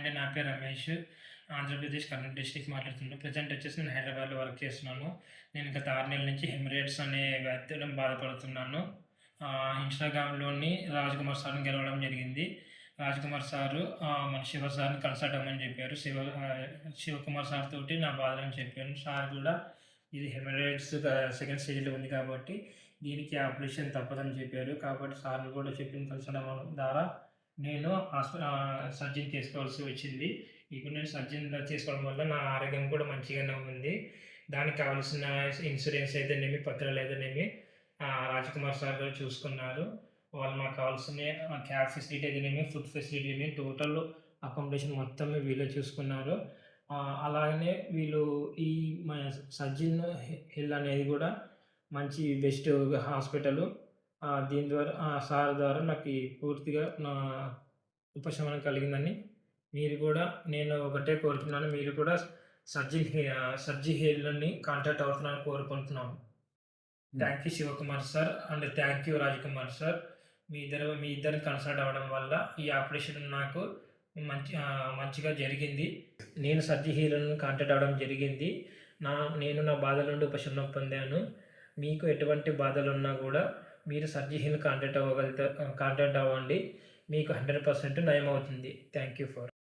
అండి. నా పేరు రమేష్. ఆంధ్రప్రదేశ్, కర్నూలు డిస్ట్రిక్ట్ మాట్లాడుతున్నాను. ప్రెజెంట్ వచ్చేసి నేను హైదరాబాద్‌లో వర్క్ చేస్తున్నాను. నేను గత 6 నెలల నుంచి హెమరేట్స్ అనే వ్యాధితో బాధపడుతున్నాను. ఇన్‌స్టాగ్రామ్‌లోని రాజ్‌కుమార్ సార్‌ని గెలవడం జరిగింది. రాజ్‌కుమార్ సారు మన శివ సార్‌ని కన్సల్ట్ అవ్వమని చెప్పారు. శివకుమార్ సార్ తోటి నా బాధలను చెప్పాను. సార్ కూడా ఇది హెమరేట్స్ సెకండ్ స్టేజ్‌లో ఉంది కాబట్టి దీనికి ఆపరేషన్ తప్పదని చెప్పారు. కాబట్టి సార్‌ని కూడా చెప్పి కన్సల్ట్ అవ్వడం ద్వారా నేను సర్జరీ చేసుకోవాల్సి వచ్చింది. ఇప్పుడు నేను సర్జరీ చేసుకోవడం వల్ల నా ఆరోగ్యం కూడా మంచిగానే ఉంది. దానికి కావాల్సిన ఇన్సూరెన్స్ అయితేనేమి, పత్రాలు అయితేనేమి రాజ్‌కుమార్ సార్ గారు చూసుకున్నారు. వాళ్ళు మాకు కావాల్సిన క్యాబ్ ఫెసిలిటీ అయితేనేమి, ఫుడ్ ఫెసిలిటీ అయితేనేమి, టోటల్ అకామిడేషన్ మొత్తం వీళ్ళే చూసుకున్నారు. అలాగనే వీళ్ళు ఈ మన సర్జిన్ హిల్ అనేది కూడా మంచి బెస్ట్ హాస్పిటలు. దీని ద్వారా సార్ ద్వారా నాకీ పూర్తిగా ఉపశమనం కలిగిందని మీరు కూడా నేను ఒకటే కోరుతున్నాను. మీరు కూడా సర్జీ హిల్‌ని కాంటాక్ట్ అవుతున్నారని కోరుకుంటున్నాను. Thank you Shivakumar sir and thank you Rajkumar sir. మీ ఇద్దరిని కన్సల్ట్ అవ్వడం వల్ల ఈ ఆపరేషన్ నాకు మంచిగా జరిగింది. నేను సర్జీ హిల్‌ని కాంటాక్ట్ అవ్వడం జరిగింది. నేను నా బాధల నుండి ఉపశమనం పొందాను. మీకు ఎటువంటి బాధలున్నా కూడా మీరు సర్జీ హిల్‌ని కాంటాక్ట్ అవ్వండి. మీకు 100% నయమవుతుంది. Thank you for